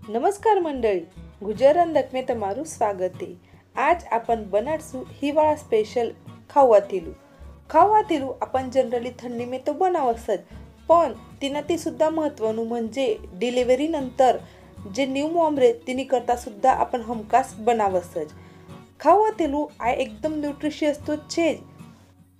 નમસ્કાર મંડળી, ગુજરાત દકમે તમારું સ્વાગત છે। આજ आपण બનાડશું हिवाळा स्पेशल खावा तिलू। खावा तिलू आपण जनरली थंडीमध्ये तो बनावसच, पण तिनाती सुद्धा महत्त्वाનું म्हणजे डिलिव्हरी नंतर जे न्यू मॉम रे तिनी करता सुद्धा आपण हमखास बनावसच। खावा तिलू आ एकदम न्यूट्रिशियस तो छे,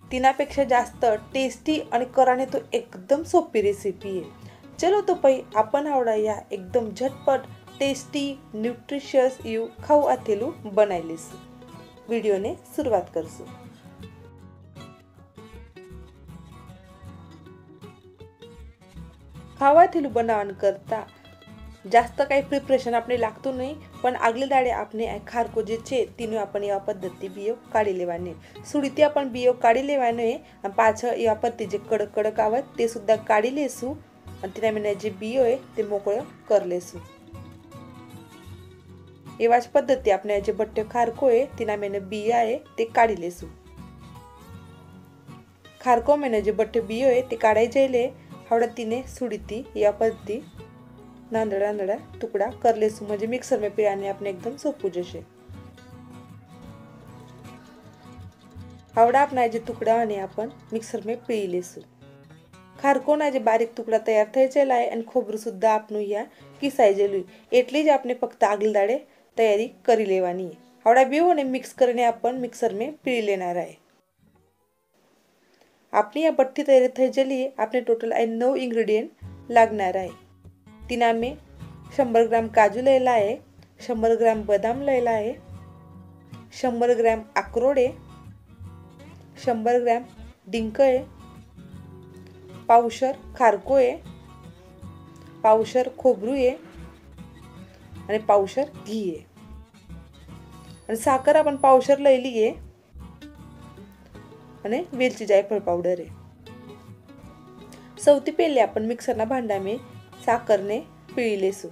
तिनापेक्षा जास्त टेस्टी आणि कराने तो एकदम सोपी रेसिपी आहे। चलो तो पै आपण आवडा या एकदम झटपट टेस्टी न्यूट्रिशियस यू खावा तिलू बनायलीसु। व्हिडिओ ने सुरुवात करसु। खावा तिलू बनावन करता जास्त काही प्रिपरेशन आपने लागतो नहीं, पण आगले दाड़े आपने खारको जे छे तीनो आपण एवा पद्धति बियो काढी लेवाने। सुडीती आपण बियो काढी लेवाने आणि पाछळ एवा पत्ती जे कडक कडक आवत ते सुद्धा काढी लेसु आणि तिना मैंने जे बियो आहे ते मोकळं कर लेसु। एवाच पद्धति आपने जे बट्टे खारको है तिना मैंने बिया है ते काढी लेसु। खारको मैंने जे बट्टे बियो है ते काढाई जायले हावड़ा तिने सुडीती या पद्धति नांदड़ा नांदड़ा टुकड़ा कर लेसु, म्हणजे मिक्सर में पिळाने आपने एकदम सोपू जशे। हावड़ा अपना जे टुकड़ा ने आपण मिक्सर में पीळी लेसु। खारकोना जे बारीक टुकड़ा तयार થઈ ગયેલા है અને खोबरू सुद्धा आपनु या किसाई जेलू, એટલી જ આપણે ફક્ત આગળ દાડે तैयारी કરી લેવાની है। हावड़ा बेवने मिक्स કરીને आपण मिक्सर में पीळी लेणार आहे। आपली या बट्टी तयार થઈ गेली है। आपने टोटल 9 इंग्रेडिएंट लागणार आहे। तिना में 100 ग्राम काजू लेला है, 100 ग्राम बदाम लेला है, 100 ग्राम अक्रोड है, 100 ग्राम डिंक है, पावशर खारको है, पावशर खोबरू है आणि पावशर घी है आणि साखर आपण पावशर लईली है आणि वेलची जायफळ पावडर है। सौती पहिले आपण मिक्सरना भांडा में साखर ने पिळी लेसु।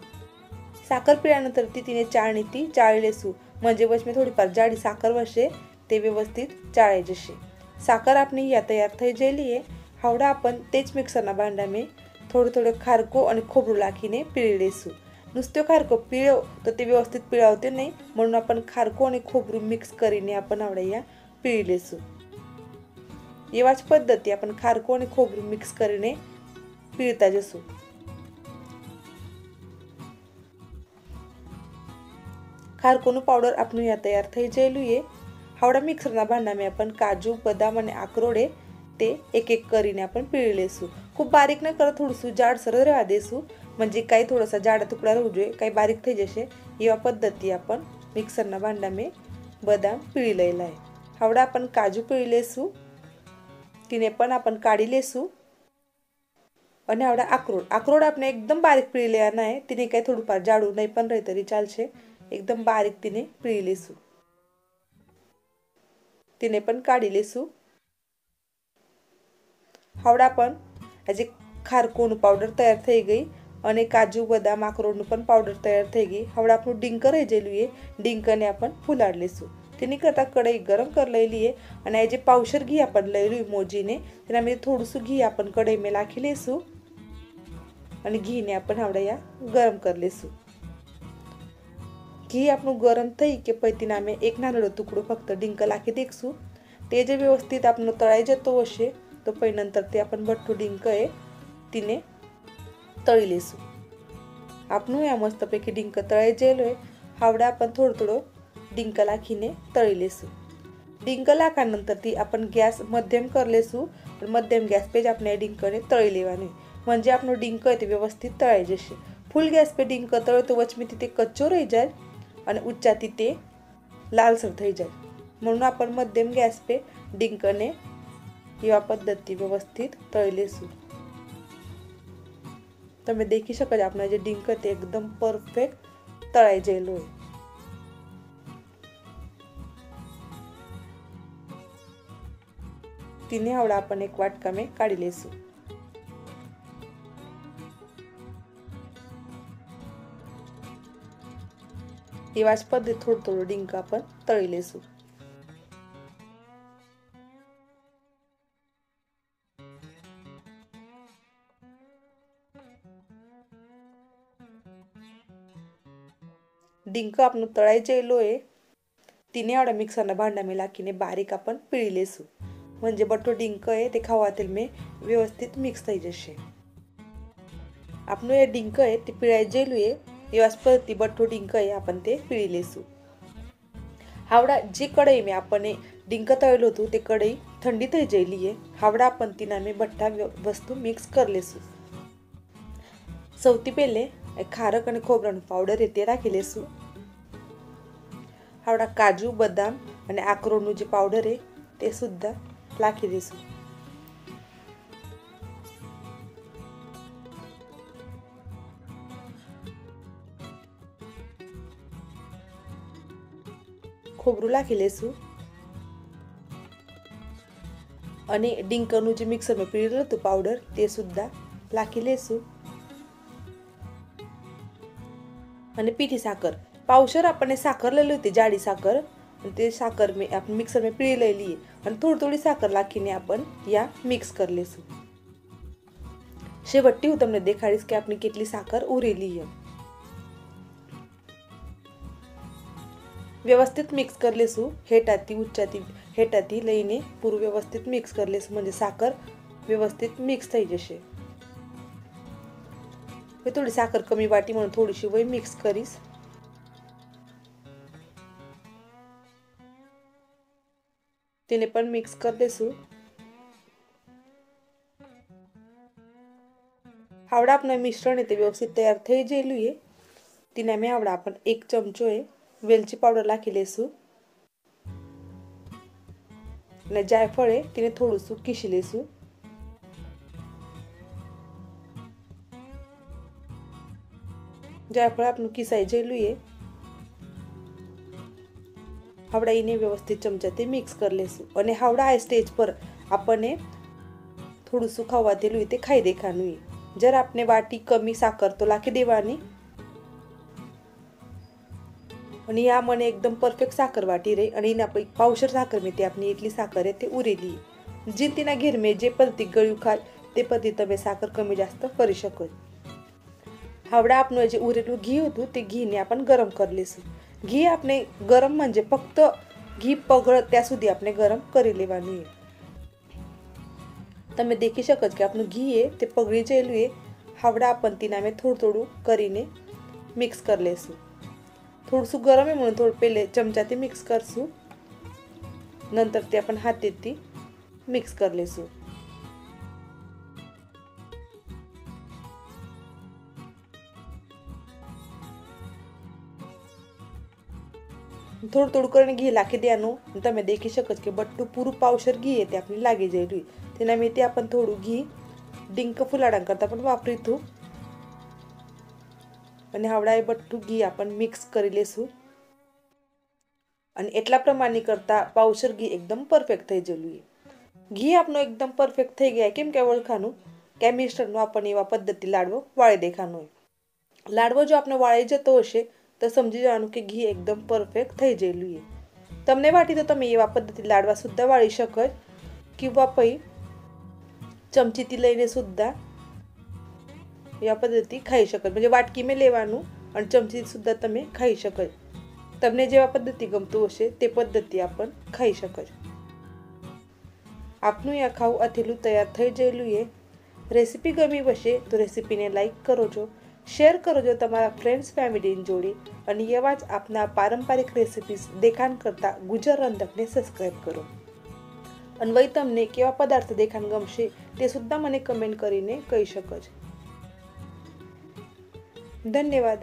साखर पिळल्यानंतर ती तिने चाळणीती चाळी लेसु, म्हणजे वच में थोडीफार जाडी साखर वशे ते व्यवस्थित चाळे जशे। साखर आपनी या तयार થઈ गेली है। हावड़ा आपण तेच मिक्सरना भांडा में थोडं थोडं खारको आणि खोबरू लाखीने पिळी लेसु। नुसते खारको पिळो तर ते व्यवस्थित पिळावते नाही, म्हणून आपण खारको आणि खोबरू मिक्स करीने आपण आवडा या पिळी लेसु। एवाच पद्धति आपण खारको आणि खोबरू मिक्स करीने पिळता जसू। खारकोनु पाउडर आपनु या तैयार થઈ ગયેલું है। हावड़ा मिक्सरना भांडा में अपन काजू बदाम आणि अक्रोड है ते एक एक करीने आपण पिळी लेसु। खूप बारीक न करत थोडसू जाडसर राहा देसु, म्हणजे काही थोडासा जाडा तुकडा राहू જોઈએ, काही बारीक થઈ जशे। एवा पद्धति आपण मिक्सरना भांडा में बदाम पिळी लेला है। हावड़ा आपण काजू पिळी लेसु, तिने पण आपण काढी लेसु અને हावड़ा अक्रोड आपने एकदम बारीक पिळी लेना है। तिने काही थोडंफार जाडू नाही पण रही तरी चालशे, एकदम बारीक तिने पिळी लेसु। तिने पण काढी लेसु। हावड़ा पण આજે ખારકોનું પાવડર તૈયાર થઈ ગઈ અને કાજુ બદામ અખરોડનું પણ પાવડર તૈયાર થઈ ગઈ। હવે આપણું ડીંક રહી ગયેલું છે, ડીંકને आपण ફુલાડ લેશું। તેની કરતા કઢાઈ ગરમ કરી લેલી છે અને આ જે પાવશર ઘી आपण લેલું મોજીને તેનામાં થોડુંસું ઘી आपण કઢાઈમાં નાખી લેશું અને ઘીને आपण આવડા या ગરમ કરી લેશું। ઘી આપણું ગરમ થઈ કે પછી તેનામાં એક નાનકડો ટુકડો ફક્ત ડીંક નાખી દેખશું। તે જે વ્યવસ્થિત આપણો તળાઈ જતો હશે तो पै नंतर ते आपण बट्टू डिंक आहे तिने तळी लेसू। आपण या मस्तपैकी डिंक तळाई जेलोय। हावड़ा आपण थोडं थोडं डिंक लाखीने तळी लेसू। डिंक लाखानंतर ती आपण गॅस मध्यम कर लेसू आणि मध्यम गॅस पे आपने डिंकने तळी लेवाने, म्हणजे आपण डिंक आहे ते व्यवस्थित तळाई जशे। फुल गॅस पे डिंक तळतो वच में ते कच्चो रही जाय आणि उच्चाती ते लालसर થઈ જાય, म्हणून आपण मध्यम गॅस पे डिंकने एवा पद्धति व्यवस्थित तळी लेसु। तमे देखी શકો आपना जे डिंक ते एकदम परफेक्ट तळाई जेलो है। तिने हावड़ा आपण एक वाटका में काढी लेसु। एवाच पद्धत थोडं थोडं डिंक आपण तळी लेसु। ડીંક આપણું તળાઈ જયેલું એ તેને આવડા મિક્સરના ભાંડામાં નાખીને બારીક આપણ પીળી લેશું. म्हणजे બટો ડીંક એ તે ખાવા તેલમાં વ્યવસ્થિત મિક્સ થઈ જશે. આપણું એ ડીંક એ તે પીળાઈ જયેલું એ એવા પરથી બટો ડીંક એ आपण તે પીળી લેશું. हावड़ा जी कढ़ाई में आपने डिंक तळेલું હતું તે कढ़ाई ठंडी થઈ જયેલી है. हावड़ा आपण તેના में बट्टा वस्तु मिक्स कर लेશું. સૌથી પહેલે ખારક અને ખોબરાનો પાવડર એ તે રાખી લેશું. हावड़ा काजू बदाम અને આકરોટનું જે પાવડર એ તે સુદ્धा નાખી દેશું. खोबरू નાખી લેશું અને ડીંકનું જે મિક્સરમાં પીળેલું હતું પાવડર તે સુદ્धा નાખી લેશું. અને પીઠી સાકર પાવશર આપણને સાકર લઈ લીધી જાડી સાકર તે સાકર में આપણે મિક્સરમાં પીળી લઈ લઈએ અને થોડી થોડી સાકર નાખીને आपण યા મિક્સ કરી લેશું. છેવટે હું તમને દેખાડીશ કે આપણી કેટલી સાકર ઉરેલી છે. व्यवस्थित मिक्स कर लेશું. हेटाती उच्चाती हेटाती લઈને પૂરું વ્યવસ્થિત મિક્સ કરી લેશું. म्हणजे સાકર વ્યવસ્થિત મિક્સ થઈ જશે. હવે થોડી સાકર કમી વાટી મને થોડીशी વહી મિક્સ કરીશ. તેને પણ મિક્સ કરી દેશું. हावड़ा આપનું મિશ્રણ તે વ્યવસ્થિત તૈયાર થઈ ગયેલું છે. તેના મેં हावड़ा आपण 1 ચમચો એ વેલચી પાવડર નાખી લેશું અને જાયફળ એ તેને થોડું સું કીસી લેશું. જાયફળ આપણું કીસાઈ ગયેલું છે. हावड़ा એને વ્યવસ્થિત ચમચાથી મિક્સ કરી લેશું અને हावड़ा આ સ્ટેજ પર આપણને થોડું સું ખાવા દેલું તે ખાઈ દેખાનું છે. જરા આપને વાટી કમી સાકર તો નાખી દેવાની અને આ મને એકદમ પરફેક્ટ સાકર વાટી રહી અને એના પાવશર સાકર મેં તે આપની એટલી સાકર તે ઉરેલી. જે તેના ઘેર મેં જે પદ્ધતિ ગળ્યું ખાય તે પદ્ધતિ તમે સાકર કમી જાસ્ત કરી શકો. हावड़ा आपનું જે ઉરેલું ઘી હતું તે ઘીને आपण ગરમ કરી લેશું. ઘી આપણે ગરમ म्हणजे ફક્ત ઘી પગળ ત્યાં સુધી આપણે ગરમ કરી લેવાનું છે. તમે દેખી શકો કે આપણું ઘી એ તે પગળી જયેલું છે. हावड़ा आपण તેના મેં થોડું થોડું કરીને મિક્સ કરી લેશું. थोडंसं गरम आहे म्हणून थोडं पहिले चमचाती मिक्स करसू. नंतर ते आपण हाताती मिक्स कर लेसू. થોડું થોડું કરીને ઘી નાખી દેવાનું. તમે દેખી શકો કે બટું પૂરું પાવશર ઘી એ તે આપને લાગી જયેલું. તેના મેં તે आपण થોડું ઘી ડીંક ફુલાડા કરતા પણ વાપરીશું અને हावड़ा એ બટું ઘી आपण મિક્સ કરી લેશું અને એટલા પ્રમાણની કરતા પાવશર ઘી એકદમ પરફેક્ટ થઈ જલું છે. ઘી આપણો એકદમ પરફેક્ટ થઈ ગયા. કેમ કે ઓળખાનું કે મિશ્રણનો આપણને એવા પદ્ધતિ લાડવો વાળી દેખાનો હોય. લાડવો જો આપણે વાળી જતો હશે તો સમજી જવાનું કે ઘી એકદમ પરફેક્ટ થઈ જયેલું છે. તમને વાટી તો તમે એવા પદ્ધતિ લાડવા સુદ્धा વાળી શકો किंवा पै ચમચીથી લઈને સુદ્धा या पद्धति खाई શકો. म्हणजे वाटकी में लेवाનું અને ચમચી સુદ્धा તમે ખાઈ શકો. તમને જેવા પદ્ધતિ ગમતું હશે તે પદ્ધતિ आपण ખાઈ શકો. આપનું આ ખાવું અથેલું તૈયાર થઈ ગયેલું છે. રેસીપી ગમી હશે તો રેસીપીને લાઈક કરો છો, શેર કરો છો તમારા ફ્રેન્ડ્સ ફેમિલીની જોડે અને એવા જ આપના પારંપરિક રેસીપીસ દેખાણ કરતા ગુજર રંધકને સબસ્ક્રાઈબ કરો. અને વળી તમને કેવા પદાર્થ દેખાણ ગમશે તે સુદ્धा મને કમેન્ટ કરીને કહી શકો છો. ધન્યવાદ.